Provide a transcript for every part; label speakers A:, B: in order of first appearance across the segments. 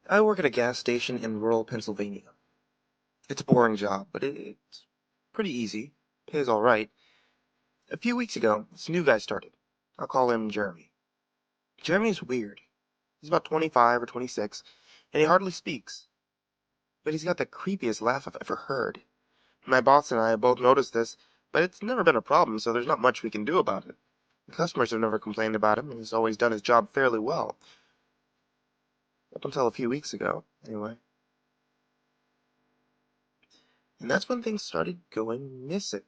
A: I work at a gas station in rural Pennsylvania. It's a boring job, but it's pretty easy. Pays all right. A few weeks ago, this new guy started. I'll call him Jeremy. Jeremy's weird. He's about 25 or 26, and he hardly speaks. But he's got the creepiest laugh I've ever heard. My boss and I have both noticed this, but it's never been a problem, so there's not much we can do about it. The customers have never complained about him, and he's always done his job fairly well. Up until a few weeks ago, anyway. And that's when things started going missing.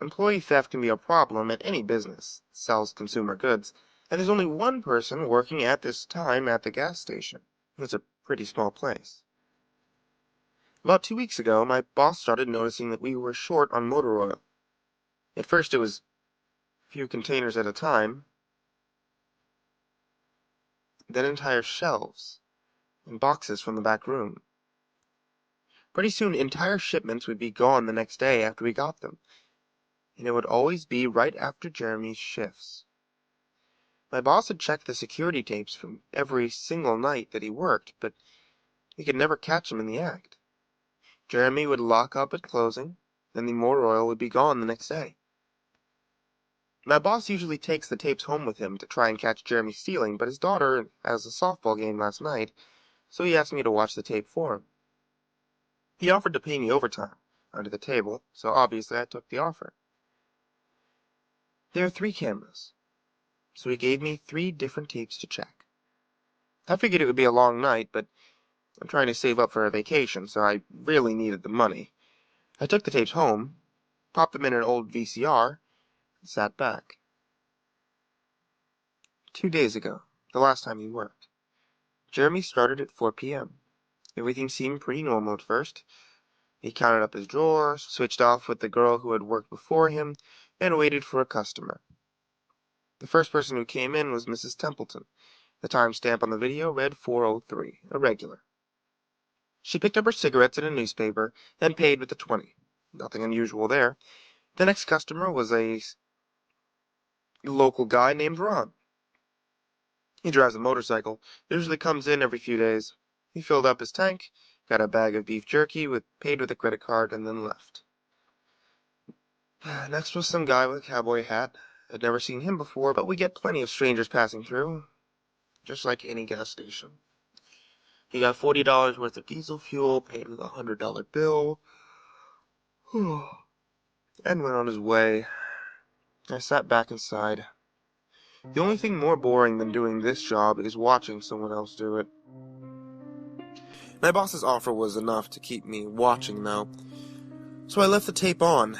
A: Employee theft can be a problem at any business that sells consumer goods, and there's only one person working at this time at the gas station. It's a pretty small place. About 2 weeks ago, my boss started noticing that we were short on motor oil. At first it was a few containers at a time, then entire shelves and boxes from the back room. Pretty soon entire shipments would be gone the next day after we got them, and it would always be right after Jeremy's shifts. My boss had checked the security tapes from every single night that he worked, but he could never catch him in the act. Jeremy would lock up at closing, then the motor oil would be gone the next day. My boss usually takes the tapes home with him to try and catch Jeremy stealing, but his daughter has a softball game last night, so he asked me to watch the tape for him. He offered to pay me overtime under the table, so obviously I took the offer. There are 3 cameras, so he gave me 3 different tapes to check. I figured it would be a long night, but I'm trying to save up for a vacation, so I really needed the money. I took the tapes home, popped them in an old VCR, and sat back. 2 days ago, the last time he worked. Jeremy started at 4 p.m. Everything seemed pretty normal at first. He counted up his drawers, switched off with the girl who had worked before him, and waited for a customer. The first person who came in was Mrs. Templeton. The timestamp on the video read 4:03, a regular. She picked up her cigarettes and a newspaper, then paid with the 20. Nothing unusual there. The next customer was a local guy named Ron. He drives a motorcycle, usually comes in every few days. He filled up his tank, got a bag of beef jerky, paid with a credit card, and then left. Next was some guy with a cowboy hat. I'd never seen him before, but we get plenty of strangers passing through, just like any gas station. He got $40 worth of diesel fuel, paid with a $100 bill, and went on his way. I sat back inside. The only thing more boring than doing this job is watching someone else do it. My boss's offer was enough to keep me watching, though, so I left the tape on.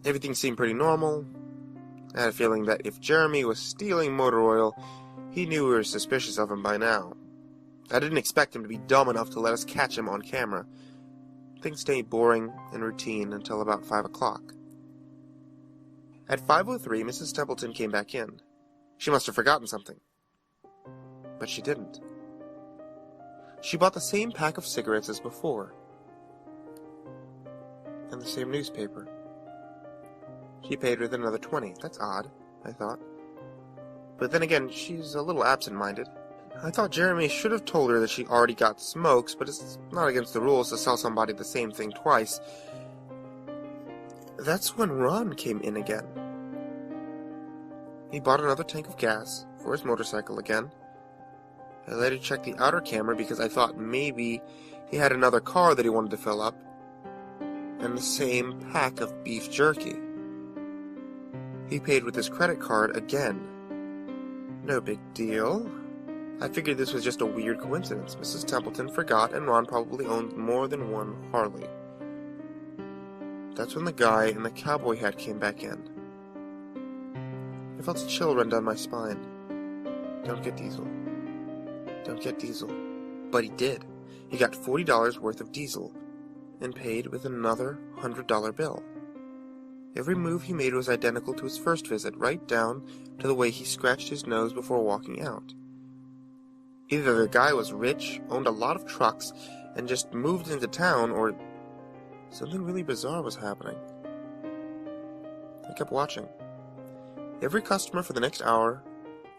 A: Everything seemed pretty normal. I had a feeling that if Jeremy was stealing motor oil, he knew we were suspicious of him by now. I didn't expect him to be dumb enough to let us catch him on camera. Things stayed boring and routine until about 5 o'clock. At 5:03, Mrs. Templeton came back in. She must have forgotten something. But she didn't. She bought the same pack of cigarettes as before. And the same newspaper. She paid with another 20. That's odd, I thought. But then again, she's a little absent-minded. I thought Jeremy should have told her that she already got smokes, but it's not against the rules to sell somebody the same thing twice. That's when Ron came in again. He bought another tank of gas for his motorcycle again. I later checked the outer camera because I thought maybe he had another car that he wanted to fill up, and the same pack of beef jerky. He paid with his credit card again. No big deal. I figured this was just a weird coincidence. Mrs. Templeton forgot, and Ron probably owned more than one Harley. That's when the guy in the cowboy hat came back in. I felt a chill run down my spine. Don't get diesel. Don't get diesel. But he did. He got $40 worth of diesel, and paid with another $100 bill. Every move he made was identical to his first visit, right down to the way he scratched his nose before walking out. Either the guy was rich, owned a lot of trucks, and just moved into town, or something really bizarre was happening. I kept watching. Every customer for the next hour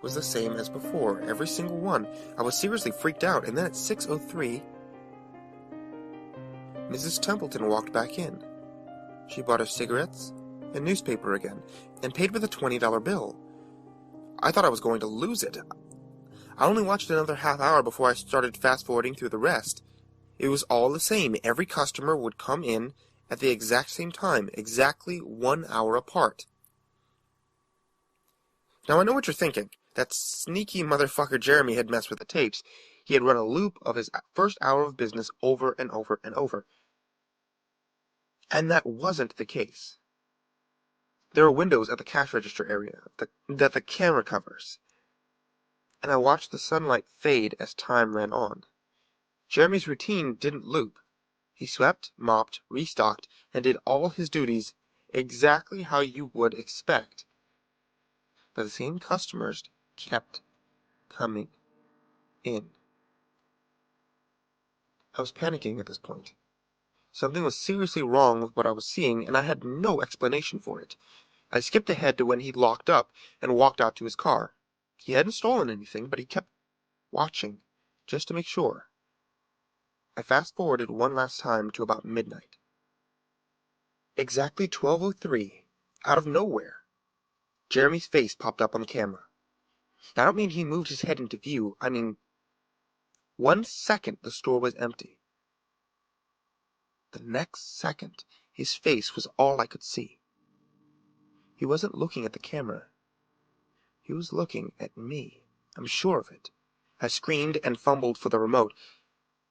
A: was the same as before, every single one. I was seriously freaked out, and then at 6:03, Mrs. Templeton walked back in. She bought her cigarettes and newspaper again, and paid with a $20 bill. I thought I was going to lose it. I only watched another half hour before I started fast-forwarding through the rest. It was all the same. Every customer would come in at the exact same time, exactly 1 hour apart. Now I know what you're thinking. That sneaky motherfucker Jeremy had messed with the tapes. He had run a loop of his first hour of business over and over and over. And that wasn't the case. There were windows at the cash register area that the camera covers, and I watched the sunlight fade as time ran on. Jeremy's routine didn't loop. He swept, mopped, restocked, and did all his duties exactly how you would expect. But the same customers kept coming in. I was panicking at this point. Something was seriously wrong with what I was seeing, and I had no explanation for it. I skipped ahead to when he locked up and walked out to his car. He hadn't stolen anything, but he kept watching, just to make sure. I fast-forwarded one last time to about midnight. Exactly 12:03, out of nowhere, Jeremy's face popped up on the camera. I don't mean he moved his head into view. I mean, 1 second the store was empty. The next second, his face was all I could see. He wasn't looking at the camera. He was looking at me. I'm sure of it. I screamed and fumbled for the remote.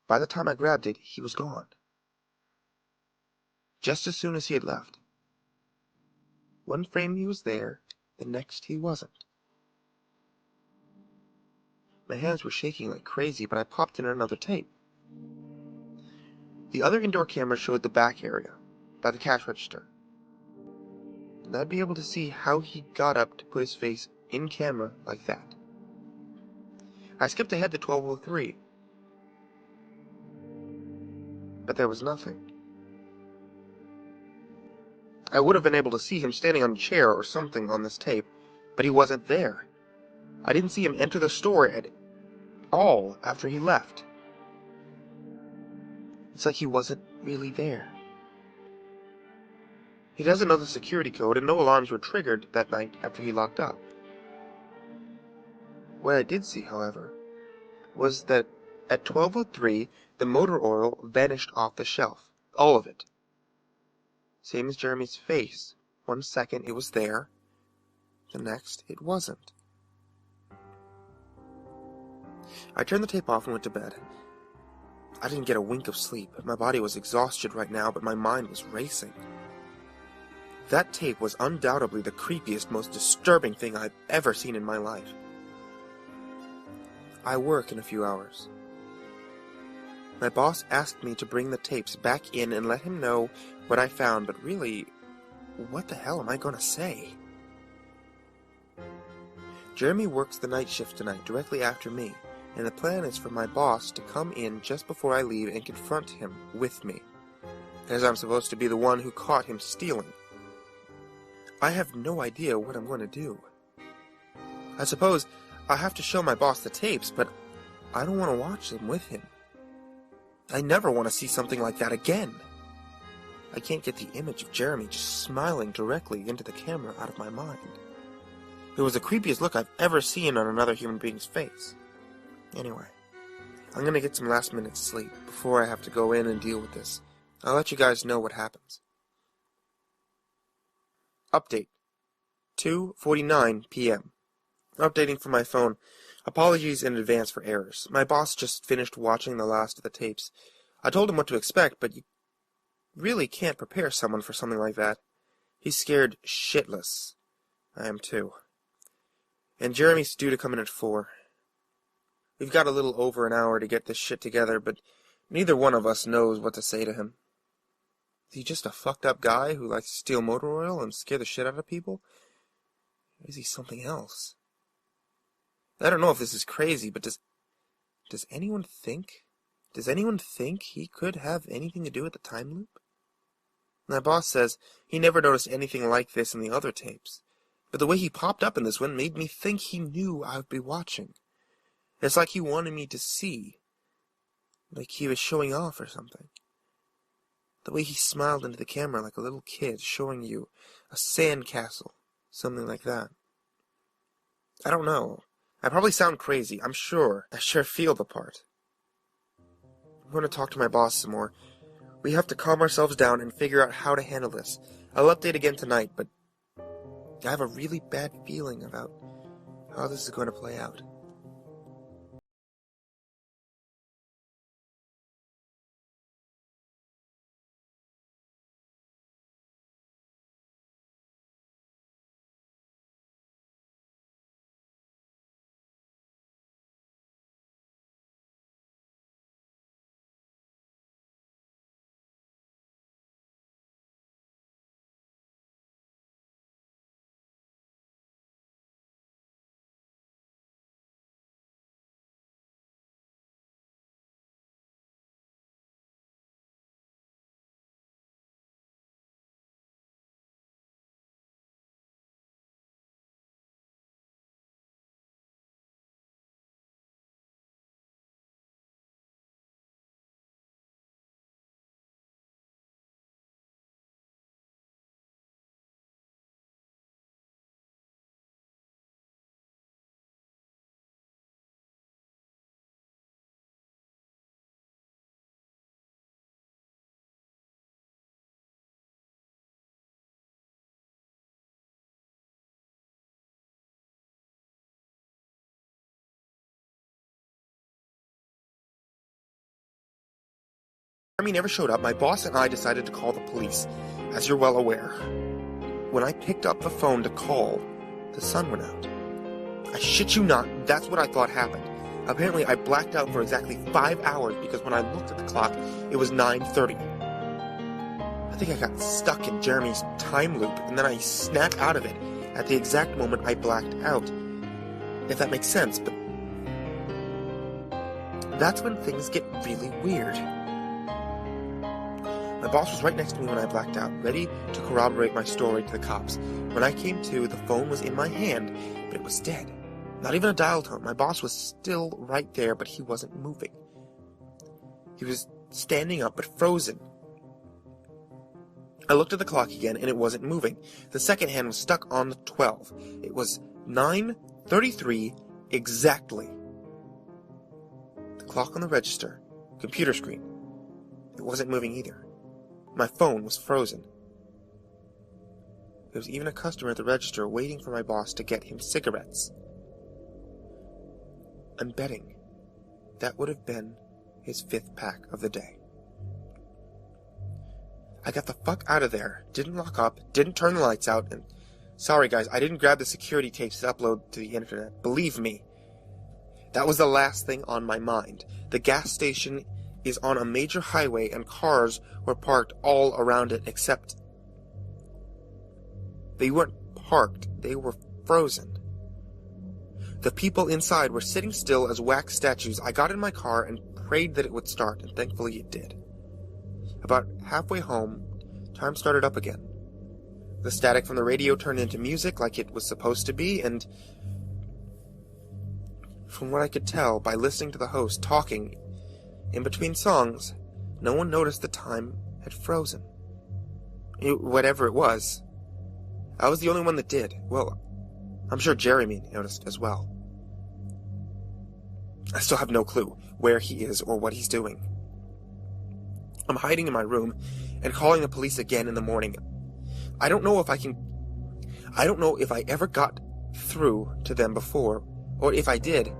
A: By the time I grabbed it, he was gone. Just as soon as he had left. One frame he was there, the next he wasn't. My hands were shaking like crazy, but I popped in another tape. The other indoor camera showed the back area, by the cash register. And I'd be able to see how he got up to put his face in camera like that. I skipped ahead to 12:03. But there was nothing. I would have been able to see him standing on a chair or something on this tape, but he wasn't there. I didn't see him enter the store at all after he left. It's like he wasn't really there. He doesn't know the security code, and no alarms were triggered that night after he locked up. What I did see, however, was that at 12:03, the motor oil vanished off the shelf. All of it. Same as Jeremy's face. 1 second it was there, the next it wasn't. I turned the tape off and went to bed. I didn't get a wink of sleep. My body was exhausted right now, but my mind was racing. That tape was undoubtedly the creepiest, most disturbing thing I've ever seen in my life. I work in a few hours. My boss asked me to bring the tapes back in and let him know what I found, but really, what the hell am I going to say? Jeremy works the night shift tonight, directly after me, and the plan is for my boss to come in just before I leave and confront him with me, as I'm supposed to be the one who caught him stealing. I have no idea what I'm going to do. I suppose I have to show my boss the tapes, but I don't want to watch them with him. I never want to see something like that again. I can't get the image of Jeremy just smiling directly into the camera out of my mind. It was the creepiest look I've ever seen on another human being's face. Anyway, I'm going to get some last-minute sleep before I have to go in and deal with this. I'll let you guys know what happens. Update. 2:49 p.m. Updating from my phone. Apologies in advance for errors. My boss just finished watching the last of the tapes. I told him what to expect, but you really can't prepare someone for something like that. He's scared shitless. I am too. And Jeremy's due to come in at 4. We've got a little over an hour to get this shit together, but neither one of us knows what to say to him. Is he just a fucked up guy who likes to steal motor oil and scare the shit out of people? Or is he something else? I don't know if this is crazy, but does anyone think he could have anything to do with the time loop? My boss says he never noticed anything like this in the other tapes. But the way he popped up in this one made me think he knew I would be watching. It's like he wanted me to see. Like he was showing off or something. The way he smiled into the camera like a little kid showing you a sand castle. Something like that. I don't know. I probably sound crazy, I'm sure. I sure feel the part. I'm going to talk to my boss some more. We have to calm ourselves down and figure out how to handle this. I'll update again tonight, but I have a really bad feeling about how this is going to play out. Jeremy never showed up. My boss and I decided to call the police, as you're well aware. When I picked up the phone to call, the sun went out. I shit you not, that's what I thought happened. Apparently, I blacked out for exactly 5 hours because when I looked at the clock, it was 9:30. I think I got stuck in Jeremy's time loop, and then I snapped out of it at the exact moment I blacked out. If that makes sense, but that's when things get really weird. My boss was right next to me when I blacked out, ready to corroborate my story to the cops. When I came to, the phone was in my hand, but it was dead. Not even a dial tone. My boss was still right there, but he wasn't moving. He was standing up, but frozen. I looked at the clock again, and it wasn't moving. The second hand was stuck on the 12. It was 9:33 exactly. The clock on the register, computer screen, it wasn't moving either. My phone was frozen. There was even a customer at the register waiting for my boss to get him cigarettes. I'm betting that would have been his 5th pack of the day. I got the fuck out of there, didn't lock up, didn't turn the lights out, and sorry guys, I didn't grab the security tapes to upload to the internet. Believe me, that was the last thing on my mind. The gas station is on a major highway and cars were parked all around it, except they weren't parked, they were frozen. The people inside were sitting still as wax statues. I got in my car and prayed that it would start, and thankfully it did. About halfway home, time started up again. The static from the radio turned into music like it was supposed to be, and from what I could tell by listening to the host talking in between songs, no one noticed the time had frozen. Whatever it was. I was the only one that did. Well, I'm sure Jeremy noticed as well. I still have no clue where he is or what he's doing. I'm hiding in my room and calling the police again in the morning. I don't know if I ever got through to them before, or if I did,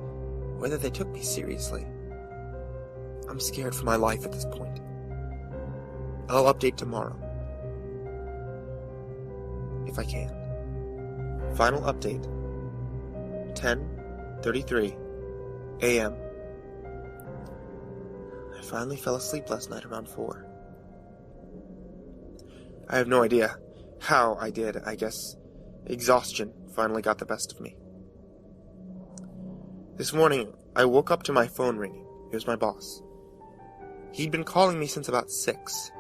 A: whether they took me seriously. I'm scared for my life at this point. I'll update tomorrow. If I can. Final update. 10:33 a.m. I finally fell asleep last night around 4. I have no idea how I did. I guess exhaustion finally got the best of me. This morning, I woke up to my phone ringing. It was my boss. He'd been calling me since about 6.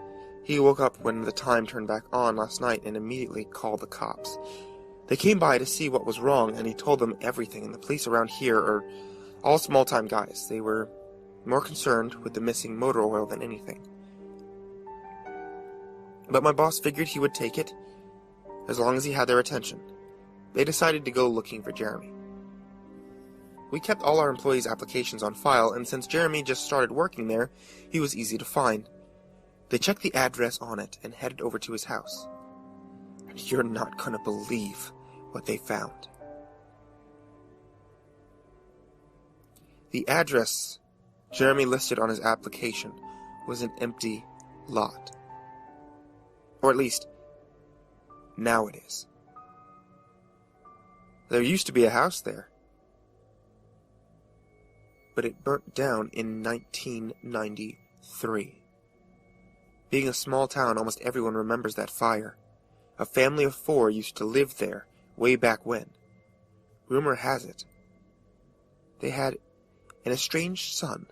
A: He woke up when the time turned back on last night and immediately called the cops. They came by to see what was wrong, and he told them everything, and the police around here are all small-time guys. They were more concerned with the missing motor oil than anything. But my boss figured he would take it, as long as he had their attention. They decided to go looking for Jeremy. We kept all our employees' applications on file, and since Jeremy just started working there, he was easy to find. They checked the address on it and headed over to his house. And you're not gonna believe what they found. The address Jeremy listed on his application was an empty lot. Or at least, now it is. There used to be a house there, but it burnt down in 1993. Being a small town, almost everyone remembers that fire. A family of 4 used to live there way back when. Rumor has it, they had an estranged son,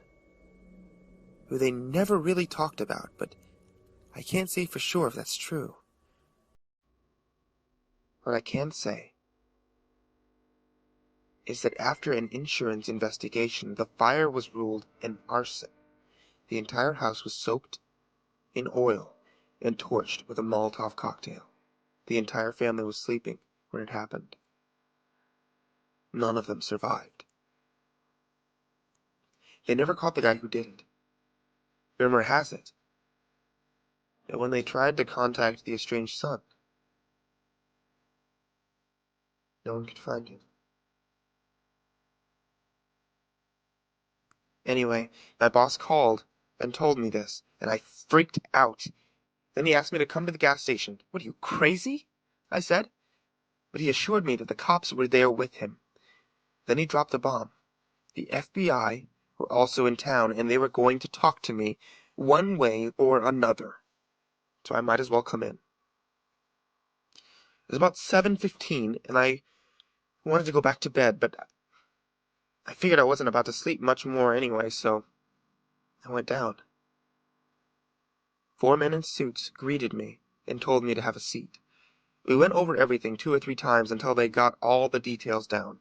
A: who they never really talked about, but I can't say for sure if that's true. What I can say is that after an insurance investigation, the fire was ruled an arson. The entire house was soaked in oil and torched with a Molotov cocktail. The entire family was sleeping when it happened. None of them survived. They never caught the guy who did it. Rumor has it that when they tried to contact the estranged son, no one could find him. Anyway, my boss called and told me this, and I freaked out. Then he asked me to come to the gas station. "What are you, crazy?" I said. But he assured me that the cops were there with him. Then he dropped a bomb. The FBI were also in town, and they were going to talk to me one way or another. So I might as well come in. It was about 7:15, and I wanted to go back to bed, but I figured I wasn't about to sleep much more anyway, so I went down. 4 men in suits greeted me and told me to have a seat. We went over everything 2 or 3 times until they got all the details down.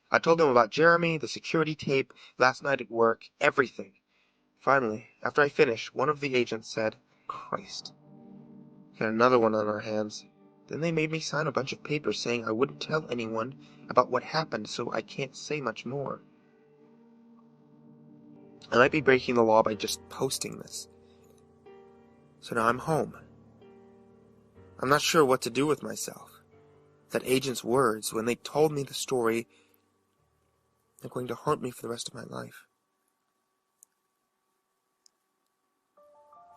A: I told them about Jeremy, the security tape, last night at work, everything. Finally, after I finished, one of the agents said, "Christ, got another one on our hands." Then they made me sign a bunch of papers saying I wouldn't tell anyone about what happened, so I can't say much more. I might be breaking the law by just posting this. So now I'm home. I'm not sure what to do with myself. That agent's words, when they told me the story, are going to haunt me for the rest of my life.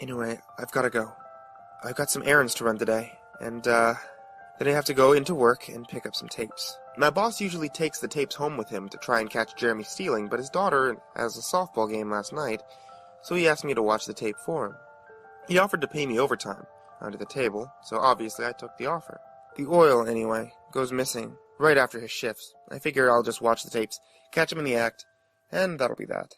A: Anyway, I've got to go. I've got some errands to run today, and then I have to go into work and pick up some tapes. My boss usually takes the tapes home with him to try and catch Jeremy stealing, but his daughter has a softball game last night, so he asked me to watch the tape for him. He offered to pay me overtime under the table, so obviously I took the offer. The oil, anyway, goes missing right after his shifts. I figure I'll just watch the tapes, catch him in the act, and that'll be that.